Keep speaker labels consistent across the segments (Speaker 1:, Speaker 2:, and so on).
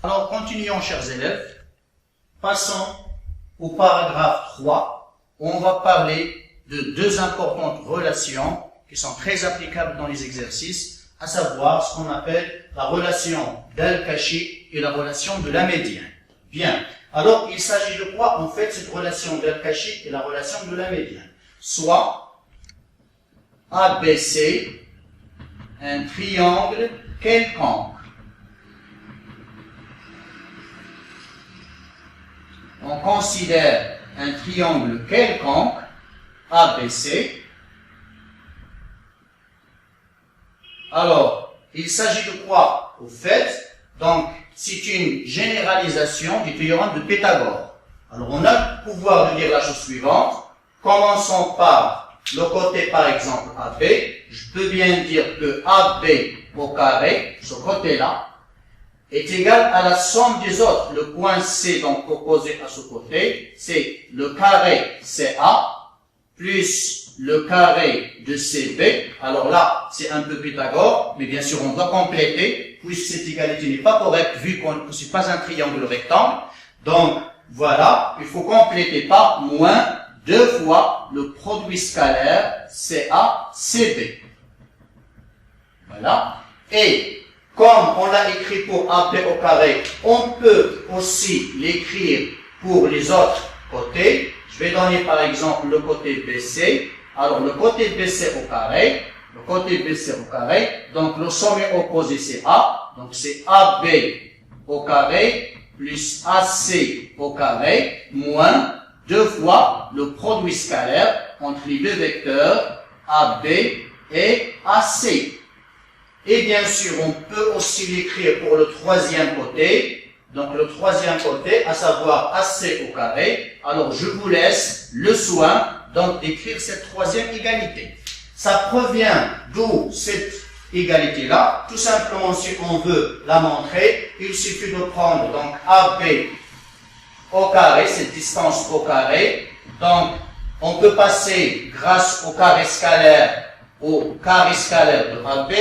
Speaker 1: Alors, continuons, chers élèves. Passons au paragraphe 3, où on va parler de deux importantes relations qui sont très applicables dans les exercices, à savoir ce qu'on appelle la relation d'Al-Kashi et la relation de la médiane. Bien. Alors, il s'agit de quoi, en fait, cette relation d'Al-Kashi et la relation de la médiane? Soit ABC, un triangle quelconque. On considère un triangle quelconque, ABC. Alors, il s'agit de quoi, au fait? Donc, c'est une généralisation du théorème de Pythagore. Alors, on a le pouvoir de dire la chose suivante. Commençons par le côté, par exemple, AB. Je peux bien dire que AB au carré, ce côté-là, est égal à la somme des autres. Le point C, donc opposé à ce côté, c'est le carré CA plus le carré de CB. Alors là, c'est un peu Pythagore, mais bien sûr, on doit compléter, puisque cette égalité n'est pas correcte, vu qu'on ne c'est pas un triangle rectangle. Donc, voilà, il faut compléter par moins 2 fois le produit scalaire CA-CB. Voilà. Et, comme on l'a écrit pour AB au carré, on peut aussi l'écrire pour les autres côtés. Je vais donner par exemple le côté BC. Alors, le côté BC au carré, donc le sommet opposé c'est A, donc c'est AB au carré plus AC au carré moins 2 fois le produit scalaire entre les deux vecteurs AB et AC. Et bien sûr, on peut aussi l'écrire pour le troisième côté, donc le troisième côté, à savoir AC au carré. Alors, je vous laisse le soin donc d'écrire cette troisième égalité. Ça provient d'où cette égalité-là? Tout simplement, si on veut la montrer, il suffit de prendre donc AB au carré, cette distance au carré. Donc, on peut passer grâce au carré scalaire de AB,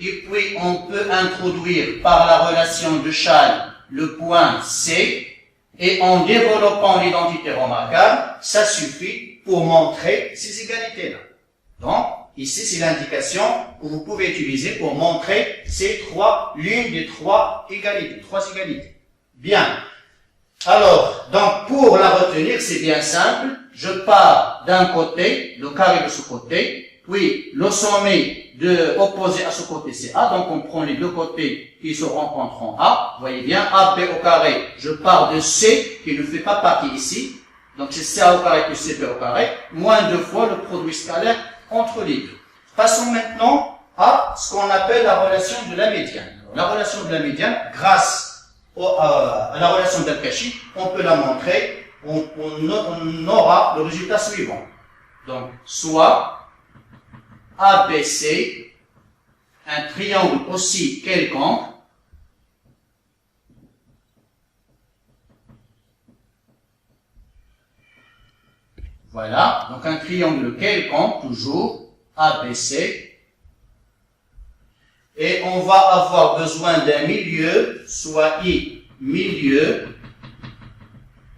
Speaker 1: et puis on peut introduire par la relation de Chasles le point C, et en développant l'identité remarquable, ça suffit pour montrer ces égalités-là. Donc, ici, c'est l'indication que vous pouvez utiliser pour montrer l'une des trois égalités. Bien. Alors, donc, pour la retenir, c'est bien simple. Je pars d'un côté, le carré de ce côté, puis le sommet opposé à ce côté, c'est A. Donc, on prend les deux côtés qui se rencontrent en A. Vous voyez bien, AB au carré, je pars de C, qui ne fait pas partie ici. Donc, c'est CA au carré plus CB au carré, moins 2 fois le produit scalaire entre les deux. Passons maintenant à ce qu'on appelle la relation de la médiane. Alors, la relation de la médiane, grâce à la relation d'Al-Kashi, on peut la montrer, on aura le résultat suivant. Donc, soit ABC, un triangle aussi quelconque, voilà, donc un triangle quelconque, toujours, ABC, et on va avoir besoin d'un milieu, soit I, milieu,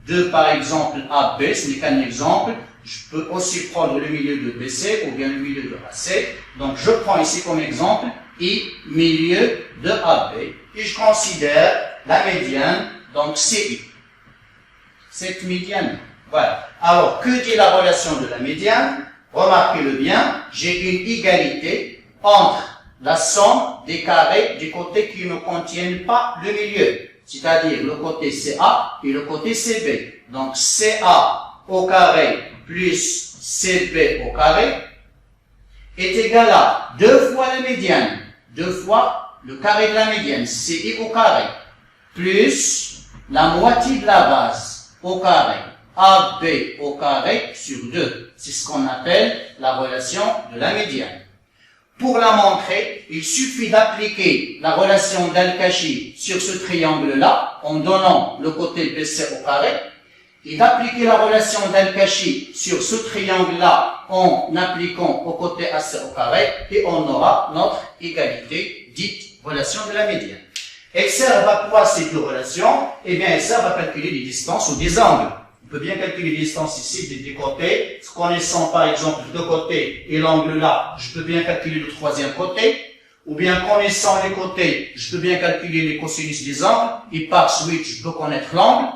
Speaker 1: de par exemple AB, ce n'est qu'un exemple. Je peux aussi prendre le milieu de BC ou bien le milieu de AC. Donc, je prends ici comme exemple I, milieu de AB. Et je considère la médiane, donc CI. Cette médiane. Voilà. Alors, que dit la relation de la médiane? Remarquez-le bien, j'ai une égalité entre la somme des carrés du côté qui ne contiennent pas le milieu. C'est-à-dire le côté CA et le côté CB. Donc, CA au carré plus CB au carré est égal à 2 fois la médiane, 2 fois le carré de la médiane, CI au carré, plus la moitié de la base au carré, AB au carré sur 2. C'est ce qu'on appelle la relation de la médiane. Pour la montrer, il suffit d'appliquer la relation d'Al-Kashi sur ce triangle-là, en donnant le côté BC au carré, et d'appliquer la relation d'Al-Kashi sur ce triangle-là en appliquant au côté AC au carré, et on aura notre égalité dite relation de la médiane. Elles servent à quoi ces deux relations? Eh bien, elles servent à calculer les distances ou des angles. On peut bien calculer les distances ici des côtés. Connaissant par exemple deux côtés et l'angle là, je peux bien calculer le troisième côté. Ou bien connaissant les côtés, je peux bien calculer les cosinus des angles. Et par suite, je peux connaître l'angle.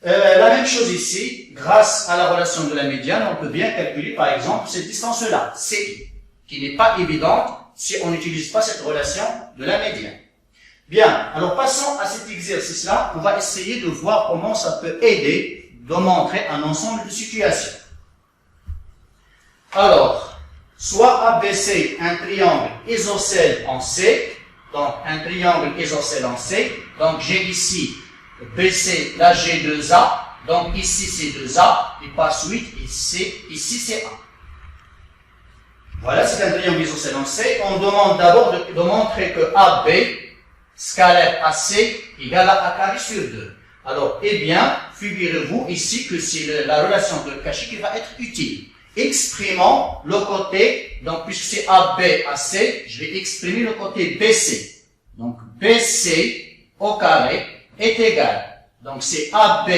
Speaker 1: La même chose ici, grâce à la relation de la médiane, on peut bien calculer par exemple cette distance-là, C, qui n'est pas évidente si on n'utilise pas cette relation de la médiane. Bien, alors passons à cet exercice-là. On va essayer de voir comment ça peut aider de montrer un ensemble de situations. Alors, soit ABC, un triangle isocèle en C, donc un triangle isocèle en C, donc j'ai ici BC, là j'ai 2A, donc ici c'est 2A, et par suite ici c'est A. Voilà, c'est un triangle isocèle en C. On demande d'abord de montrer que AB, scalaire AC, égale à A carré sur 2. Alors, eh bien, figurez-vous ici que c'est la relation de Cauchy qui va être utile. Exprimons le côté, donc puisque c'est AB, AC, je vais exprimer le côté BC. Donc, BC au carré est égal. Donc, c'est AB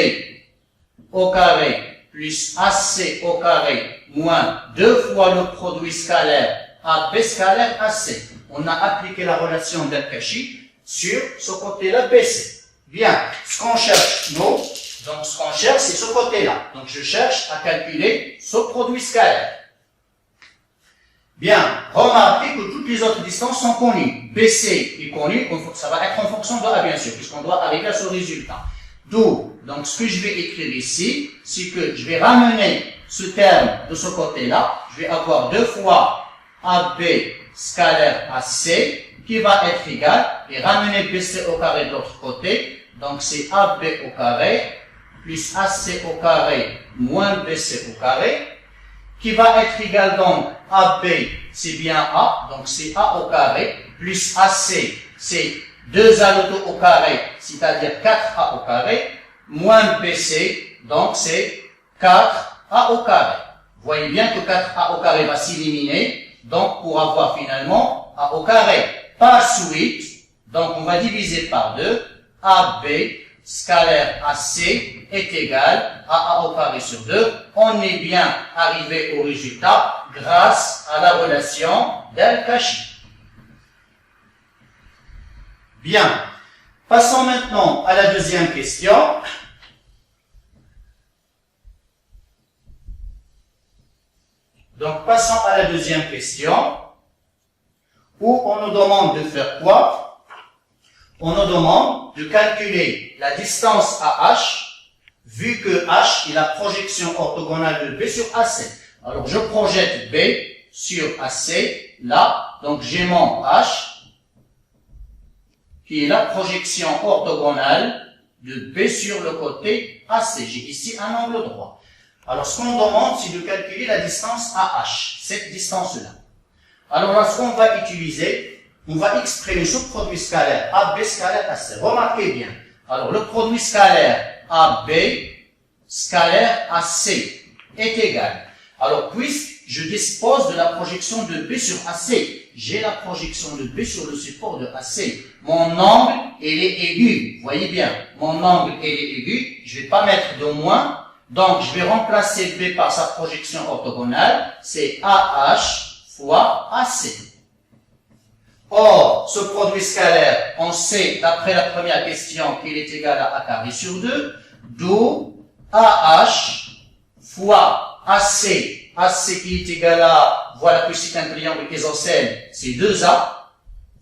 Speaker 1: au carré plus AC au carré moins 2 fois le produit scalaire AB scalaire AC. On a appliqué la relation d'Al-Cauchy sur ce côté-là BC. Bien, ce qu'on cherche, nous, donc ce qu'on cherche, c'est ce côté-là. Donc je cherche à calculer ce produit scalaire. Bien, remarquez que toutes les autres distances sont connues. BC est connu, ça va être en fonction de A bien sûr, puisqu'on doit arriver à ce résultat. D'où, donc ce que je vais écrire ici, c'est que je vais ramener ce terme de ce côté-là, je vais avoir 2 fois AB scalaire AC, qui va être égal, et ramener BC au carré de l'autre côté, donc c'est AB au carré, plus AC au carré, moins BC au carré, qui va être égal donc, AB, c'est bien A, donc c'est A au carré, plus AC, c'est 2A le tout au carré, c'est-à-dire 4A au carré, moins BC, donc c'est 4A au carré. Vous voyez bien que 4A au carré va s'éliminer, donc pour avoir finalement A au carré. Par suite, donc on va diviser par 2, AB scalaire AC est égal à A au carré sur 2. On est bien arrivé au résultat grâce à la relation d'Al-Cauchy. Bien. Passons maintenant à la deuxième question. Donc, passons à la deuxième question, où on nous demande de faire quoi? On nous demande de calculer la distance à H, vu que H est la projection orthogonale de B sur AC. Alors, je projette B sur AC, là, donc j'ai mon H, qui est la projection orthogonale de B sur le côté AC. J'ai ici un angle droit. Alors, ce qu'on demande, c'est de calculer la distance à H, cette distance-là. Alors là, ce qu'on va utiliser, on va exprimer ce produit scalaire AB scalaire AC. Remarquez bien. Alors, le produit scalaire AB scalaire AC est égal. Alors, puisque je dispose de la projection de B sur AC, j'ai la projection de B sur le support de AC. Mon angle, il est aigu. Vous voyez bien, mon angle, il est aigu. Je ne vais pas mettre de moins. Donc, je vais remplacer B par sa projection orthogonale. C'est AH fois AC. Or, ce produit scalaire, on sait, d'après la première question, qu'il est égal à A carré sur 2, d'où AH fois AC, AC qui est égal à, voilà que c'est un triangle isocèle, c'est 2A,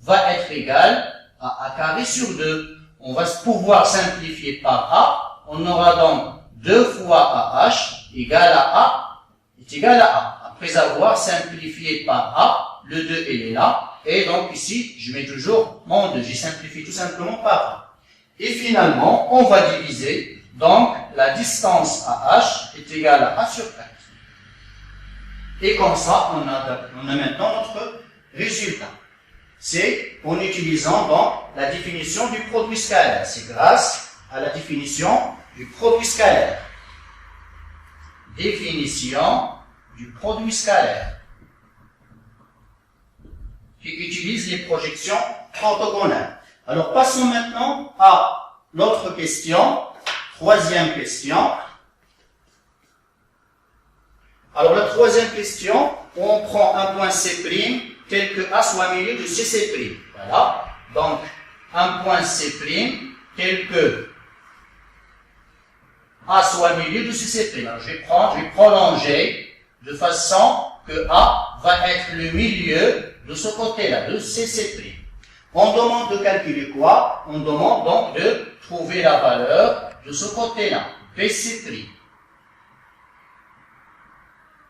Speaker 1: va être égal à A carré sur 2. On va pouvoir simplifier par A, on aura donc 2 fois AH égale à A, est égal à A. Après avoir simplifié par A, le 2 il est là, et donc ici, je mets toujours mon 2. J'ai simplifié tout simplement par A. Et finalement, on va diviser, donc la distance à H est égale à A sur 4. Et comme ça, on a maintenant notre résultat. C'est en utilisant donc la définition du produit scalaire. C'est grâce à la définition du produit scalaire. Définition du produit scalaire qui utilise les projections orthogonales. Alors, passons maintenant à l'autre question, troisième question. Alors, la troisième question, on prend un point C' tel que A soit milieu de CC'. Voilà. Donc, un point C' tel que A soit milieu de CC'. Alors, je vais prolonger de façon que A va être le milieu de ce côté-là, de CC'. On demande de calculer quoi? On demande donc de trouver la valeur de ce côté-là, BC'.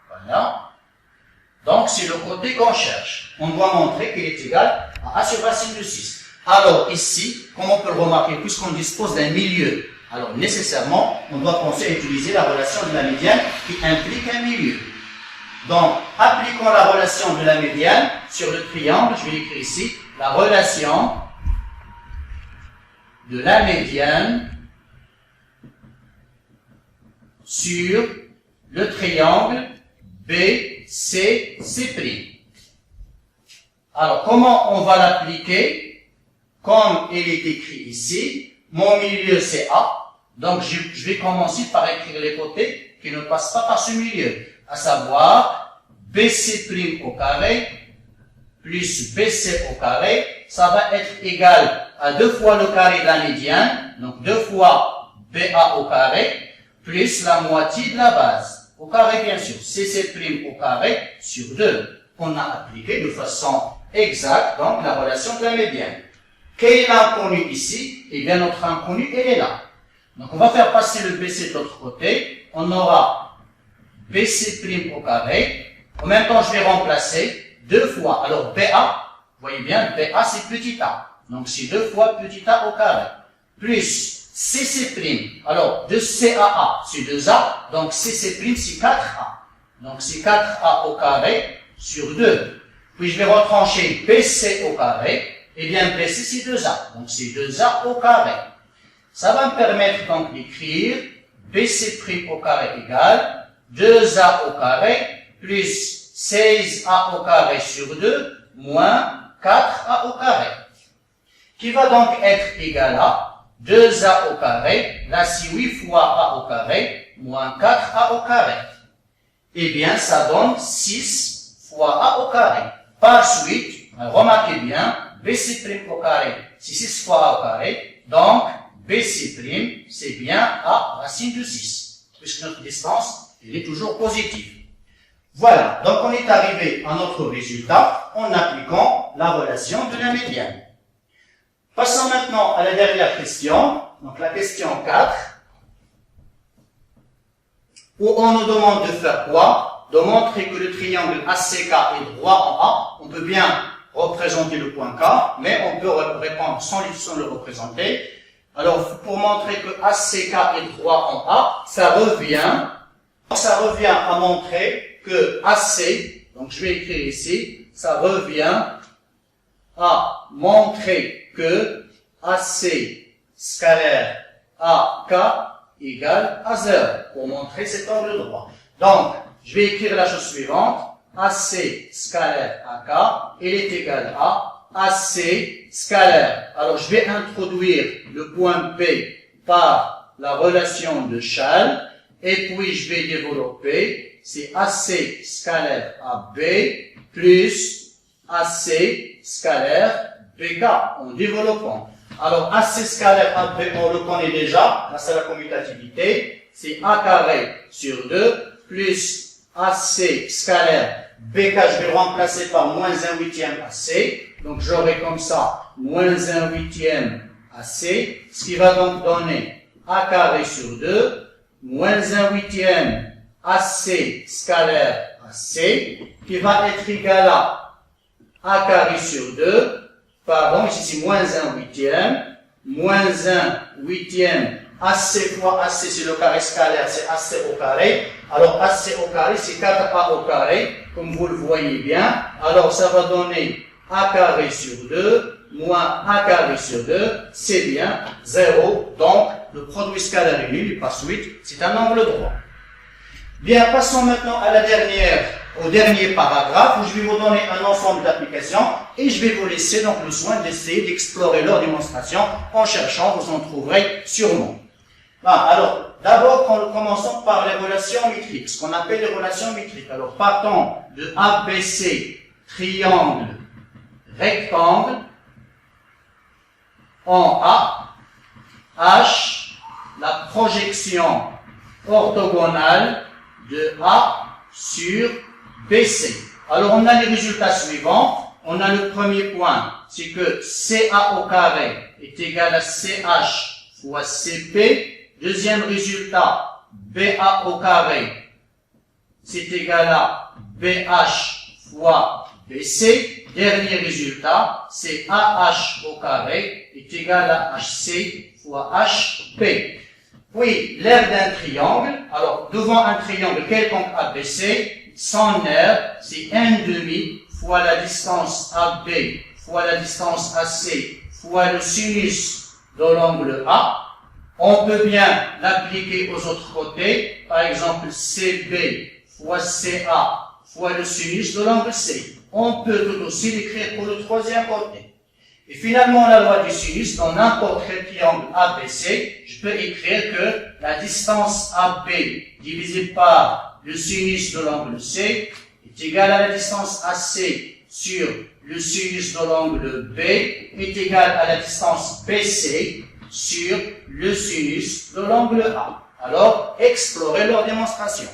Speaker 1: Voilà. Donc, c'est le côté qu'on cherche. On doit montrer qu'il est égal à A sur racine de 6. Alors, ici, comme on peut le remarquer, puisqu'on dispose d'un milieu, alors nécessairement, on doit penser à utiliser la relation de la médiane qui implique un milieu. Donc, appliquons la relation de la médiane sur le triangle. Je vais l'écrire ici. La relation de la médiane sur le triangle BCC'. Alors, comment on va l'appliquer? Comme il est écrit ici, mon milieu c'est A. Donc, je vais commencer par écrire les côtés qui ne passent pas par ce milieu. À savoir, BC' au carré plus BC au carré, ça va être égal à 2 fois le carré de la médiane, donc 2 fois BA au carré, plus la moitié de la base, au carré bien sûr, CC' au carré sur 2. On a appliqué de façon exacte donc la relation de la médiane. Quel est l'inconnu ici? Eh bien notre inconnu, elle est là. Donc on va faire passer le BC de l'autre côté, on aura BC' au carré, en même temps je vais remplacer 2 fois, alors BA, vous voyez bien, BA c'est petit a, donc c'est 2 fois petit a au carré, plus CC', alors de CAA c'est 2A, donc CC' c'est 4A, donc c'est 4A au carré sur 2, puis je vais retrancher BC au carré, et bien BC c'est 2A, donc c'est 2A au carré. Ça va me permettre donc d'écrire BC' au carré égale 2A au carré plus 16A au carré sur 2 moins 4A au carré, qui va donc être égal à 2A au carré, là c'est 8 fois A au carré, moins 4A au carré. Eh bien, ça donne 6 fois A au carré. Par suite, remarquez bien, BC' au carré, c'est 6 fois A au carré, donc BC', c'est bien A racine de 6, puisque notre distance, elle est toujours positive. Voilà, donc on est arrivé à notre résultat en appliquant la relation de la médiane. Passons maintenant à la dernière question, donc la question 4, où on nous demande de faire quoi? De montrer que le triangle ACK est droit en A. On peut bien représenter le point K, mais on peut répondre sans le représenter. Alors, pour montrer que ACK est droit en A, ça revient à montrer que AC, donc je vais écrire ici, ça revient à montrer que AC scalaire AK égale à 0, pour montrer cet angle droit. Donc, je vais écrire la chose suivante, AC scalaire AK, il est égal à AC scalaire. Alors, je vais introduire le point P par la relation de Schall, et puis je vais développer, c'est AC scalaire AB plus AC scalaire BK en développant. Alors, AC scalaire AB, on le connaît déjà, grâce à la commutativité, c'est A carré sur 2 plus AC scalaire BK, je vais le remplacer par moins 1/8 AC, donc j'aurai comme ça moins 1/8 AC, ce qui va donc donner A carré sur 2 moins 1/8 AC scalaire AC, qui va être égal à A carré sur 2, pardon, ici c'est moins 1/8, moins 1/8 AC fois AC, c'est le carré scalaire, c'est AC au carré. Alors AC au carré, c'est 4A au carré, comme vous le voyez bien. Alors ça va donner A carré sur 2, moins A carré sur 2, c'est bien 0. Donc, le produit scalaire est nul, et par suite, c'est un angle droit. Bien, passons maintenant à la dernière au dernier paragraphe où je vais vous donner un ensemble d'applications et je vais vous laisser donc le soin d'essayer d'explorer leur démonstration en cherchant, vous en trouverez sûrement. Alors, d'abord, commençons par les relations métriques, ce qu'on appelle les relations métriques. Alors, partons de ABC, triangle, rectangle, en A, H, la projection orthogonale de A sur BC. Alors, on a les résultats suivants. On a le premier point, c'est que CA au carré est égal à CH fois CP. Deuxième résultat, BA au carré, c'est égal à BH fois BC. Dernier résultat, c'est AH au carré est égal à HC fois HP. Puis, l'aire d'un triangle. Alors, devant un triangle quelconque ABC, son aire, c'est 1/2 fois la distance AB fois la distance AC fois le sinus de l'angle A. On peut bien l'appliquer aux autres côtés. Par exemple, CB fois CA fois le sinus de l'angle C. On peut tout aussi l'écrire pour le troisième côté. Et finalement, la loi du sinus, dans n'importe quel triangle ABC, je peux écrire que la distance AB divisée par le sinus de l'angle C est égale à la distance AC sur le sinus de l'angle B est égale à la distance BC sur le sinus de l'angle A. Alors, explorez leur démonstration.